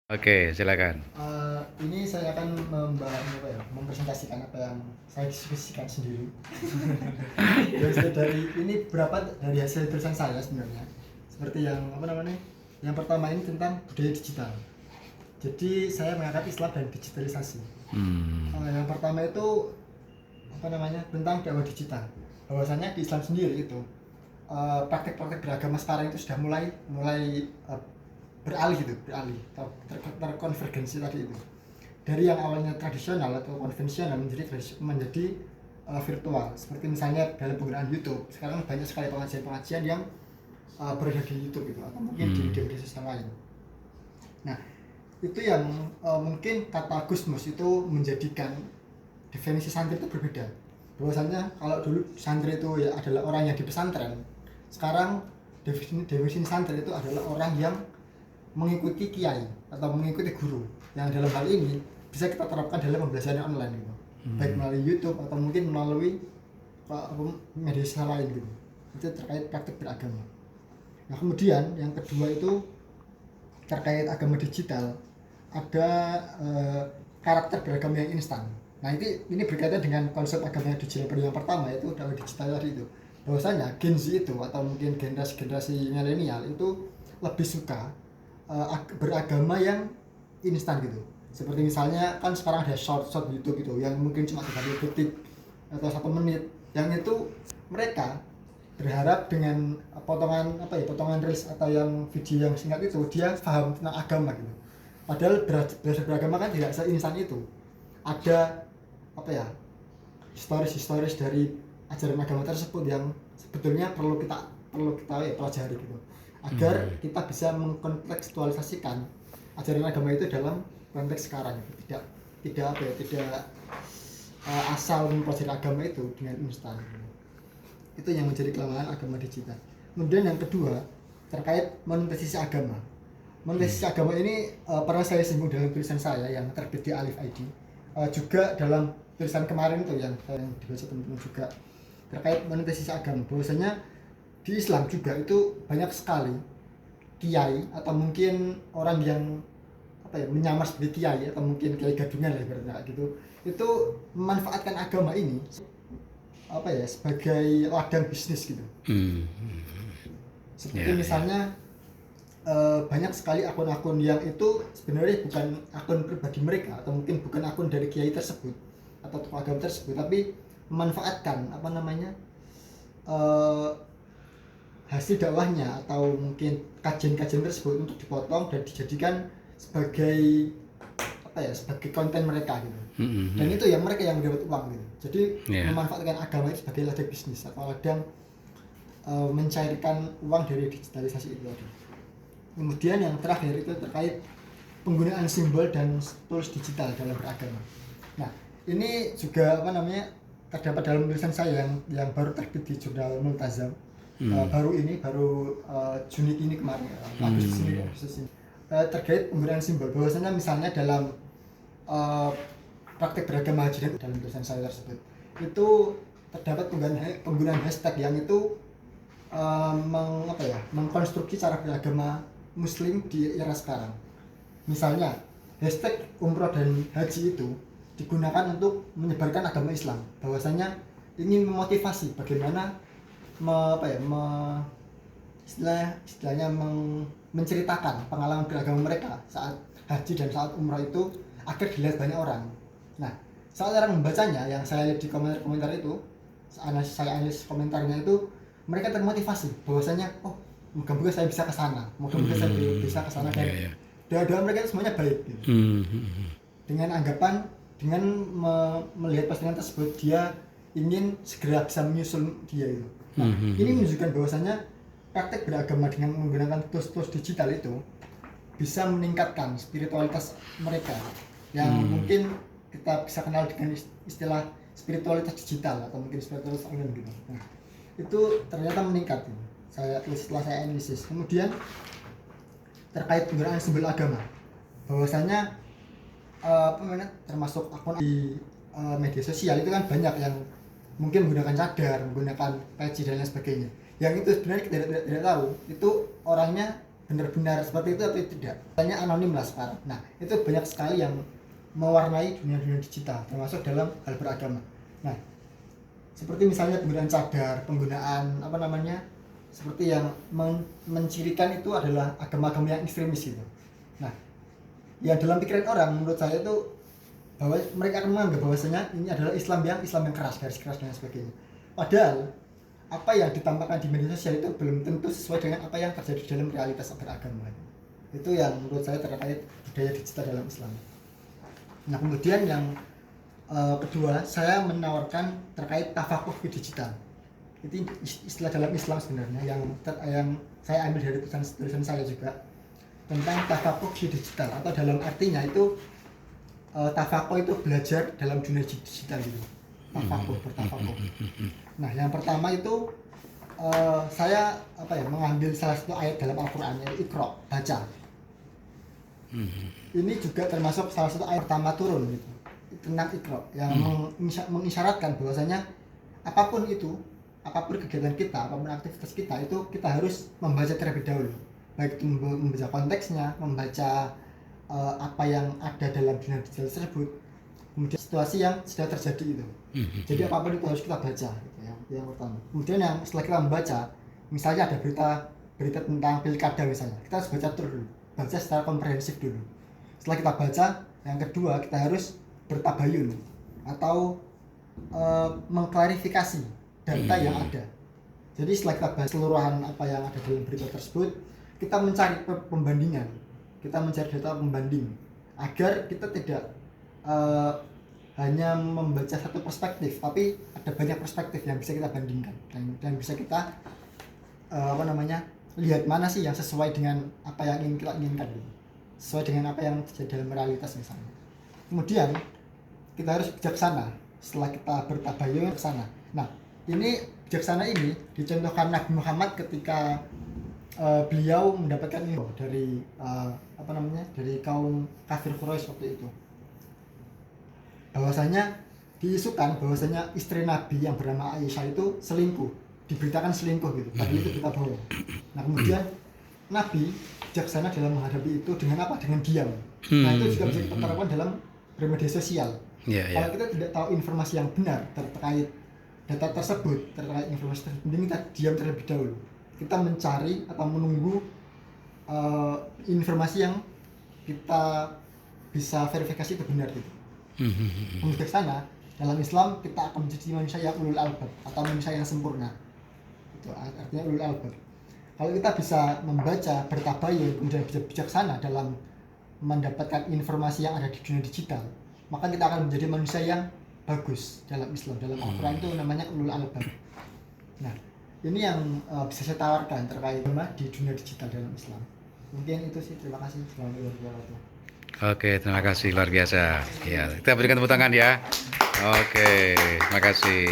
Oke, silakan. Ini saya akan mempresentasikan apa yang saya diskusikan sendiri. Dari ini berapa dari hasil tulisan saya sebenarnya. Seperti yang yang pertama ini tentang budaya digital. Jadi saya mengangkat Islam dan digitalisasi. Yang pertama itu tentang dakwah digital. Bahwasanya di Islam sendiri itu praktek-praktek beragama sekarang itu sudah mulai terkonvergensi tadi itu, dari yang awalnya tradisional atau konvensional menjadi virtual. Seperti misalnya dalam penggunaan YouTube, sekarang banyak sekali pengajian-pengajian yang berada di YouTube itu, atau mungkin di media sosial lain. Nah, itu yang mungkin kata Gusmus itu menjadikan definisi santri itu berbeda. Bahwasanya kalau dulu santri itu ya adalah orang yang di pesantren, sekarang definisi santri itu adalah orang yang mengikuti kiai atau mengikuti guru, yang dalam hal ini bisa kita terapkan dalam pembelajaran online gitu. Baik melalui YouTube atau mungkin melalui media sosial lain gitu. Itu terkait praktik beragama. Nah, kemudian yang kedua itu terkait agama digital, ada karakter beragama yang instan. Nah, ini berkaitan dengan konsep agama digital yang pertama, yaitu dakwah digital tadi itu. Bahwasanya Gen Z itu atau mungkin generasi milenial itu lebih suka beragama yang instan gitu. Seperti misalnya kan sekarang ada short YouTube gitu yang mungkin cuma 30 detik atau 1 menit, yang itu mereka berharap dengan potongan reels atau yang video yang singkat itu dia paham tentang agama gitu. Padahal belajar beragama kan tidak seinstan itu. Ada historis dari ajaran agama tersebut yang sebetulnya perlu kita pelajari gitu, agar kita bisa mengkontekstualisasikan ajaran agama itu dalam konteks sekarang. Tidak asal mempelajari agama itu dengan instan. Itu yang menjadi kelemahan agama digital. Kemudian yang kedua terkait monetisasi agama. Monetisasi agama ini pernah saya singgung dalam tulisan saya yang terbit di Alif ID, juga dalam tulisan kemarin itu yang dibaca teman-teman juga, terkait monetisasi agama. Bahwasanya di Islam juga itu banyak sekali kiai atau mungkin orang yang menyamar sebagai kiai atau mungkin kiai gadungan lah ibaratnya gitu, itu memanfaatkan agama ini sebagai ladang bisnis gitu. Seperti misalnya banyak sekali akun-akun yang itu sebenarnya bukan akun pribadi mereka atau mungkin bukan akun dari kiai tersebut atau tokoh agama tersebut, tapi memanfaatkan hasil dakwahnya atau mungkin kajian-kajian tersebut untuk dipotong dan dijadikan sebagai sebagai konten mereka gitu. Dan itu yang mereka yang mendapat uang gitu. Jadi memanfaatkan agama itu sebagai ladang bisnis atau ladang mencairkan uang dari digitalisasi itu tadi. Kemudian yang terakhir itu terkait penggunaan simbol dan tools digital dalam beragama. Nah, ini juga terdapat dalam tulisan saya yang baru terbit di jurnal Multazam. Baru Juni ini kemarin, Agustus ini. Terkait penggunaan simbol, bahwasanya misalnya dalam praktek beragama haji, dalam tulisan saya tersebut itu terdapat penggunaan hashtag yang itu mengkonstruksi cara beragama muslim di era sekarang. Misalnya hashtag umroh dan haji itu digunakan untuk menyebarkan agama Islam, bahwasanya ingin memotivasi bagaimana istilahnya menceritakan pengalaman beragama mereka saat haji dan saat umrah itu agar dilihat banyak orang. Nah, saat orang membacanya, yang saya lihat di komentar itu, saya analis komentarnya itu, mereka termotivasi bahwasanya moga-moga saya bisa ke sana, moga-moga saya bisa ke sana, dan doa-doa mereka itu semuanya baik gitu. Dengan anggapan, dengan melihat postingan tersebut, dia ingin segera bisa menyusul dia itu. Nah, ini menunjukkan bahwasanya praktek beragama dengan menggunakan tools digital itu bisa meningkatkan spiritualitas mereka, yang mungkin kita bisa kenal dengan istilah spiritualitas digital atau mungkin spiritualitas online gitu. Nah, itu ternyata meningkat setelah saya analisis. Kemudian terkait penggunaan simbol agama, bahwasanya termasuk akun di media sosial itu kan banyak yang mungkin menggunakan cadar, menggunakan peci dan lain sebagainya, yang itu sebenarnya kita tidak tahu itu orangnya benar-benar seperti itu atau tidak. Tanya anonim lah sekarang. Nah, itu banyak sekali yang mewarnai dunia-dunia digital, termasuk dalam hal beragama. Nah, seperti misalnya penggunaan cadar, penggunaan apa namanya, seperti yang mencirikan itu adalah agama-agama yang ekstremis gitu. Nah, yang dalam pikiran orang menurut saya itu bahwa mereka akan menganggap bahwasanya ini adalah Islam yang keras, garis keras dan sebagainya. Padahal apa yang ditampakkan di media sosial itu belum tentu sesuai dengan apa yang terjadi dalam realitas beragama. Itu yang menurut saya terkait budaya digital dalam Islam. Nah, kemudian yang kedua, saya menawarkan terkait tafakuh fi digital. Itu istilah dalam Islam sebenarnya yang saya ambil dari tulisan saya juga tentang tafakuh fi digital, atau dalam artinya itu tafakuh itu belajar dalam dunia digital gitu. Bertafakuh. Nah, yang pertama itu saya mengambil salah satu ayat dalam Al-Qur'an, yaitu Iqra, baca. Ini juga termasuk salah satu ayat pertama turun gitu, tentang Iqra, yang mengisyaratkan bahwasanya apapun kegiatan kita, apapun aktivitas kita itu kita harus membaca terlebih dahulu, baik itu membaca konteksnya, membaca apa yang ada dalam dunia digital tersebut, kemudian situasi yang sudah terjadi itu. Jadi apapun itu harus kita baca gitu, yang pertama. Kemudian yang setelah kita membaca, misalnya ada berita tentang pilkada misalnya, kita harus baca dulu, baca secara komprehensif dulu. Setelah kita baca, yang kedua kita harus bertabayun atau mengklarifikasi data yang ada. Jadi setelah kita baca keseluruhan apa yang ada dalam berita tersebut, kita mencari pembandingan, kita mencari data pembanding agar kita tidak hanya membaca satu perspektif, tapi ada banyak perspektif yang bisa kita bandingkan dan bisa kita lihat mana sih yang sesuai dengan apa yang ingin kita inginkan, sesuai dengan apa yang terjadi dalam realitas misalnya. Kemudian kita harus bijaksana setelah kita bertabayun ke sana. Nah, ini bijaksana ini dicontohkan Nabi Muhammad ketika beliau mendapatkan info dari dari kaum kafir Quraisy waktu itu, bahwasanya diisukan bahwasanya istri Nabi yang bernama Aisyah itu selingkuh, diberitakan selingkuh gitu, padahal itu berita bohong. Nah, kemudian Nabi bijaksana dalam menghadapi itu dengan apa? Dengan diam. Nah, itu juga bisa kita terapkan dalam bermedia sosial. Kalau kita tidak tahu informasi yang benar terkait data tersebut, terkait informasi tersebut, mending kita diam terlebih dahulu. Kita mencari atau menunggu informasi yang kita bisa verifikasi itu benar gitu. Bijaksana dalam Islam kita akan menjadi manusia yang ulul albab atau manusia yang sempurna. Itu artinya ulul albab. Kalau kita bisa membaca, bertabayun, kemudian bisa bijaksana dalam mendapatkan informasi yang ada di dunia digital, maka kita akan menjadi manusia yang bagus dalam Islam. Dalam Al-Quran itu namanya ulul albab. Nah, ini yang bisa saya tawarkan terkait di dunia digital dalam Islam. Mungkin itu sih. Terima kasih. Oke, terima kasih luar biasa. Ya, kita berikan tepuk tangan ya. Oke, terima kasih.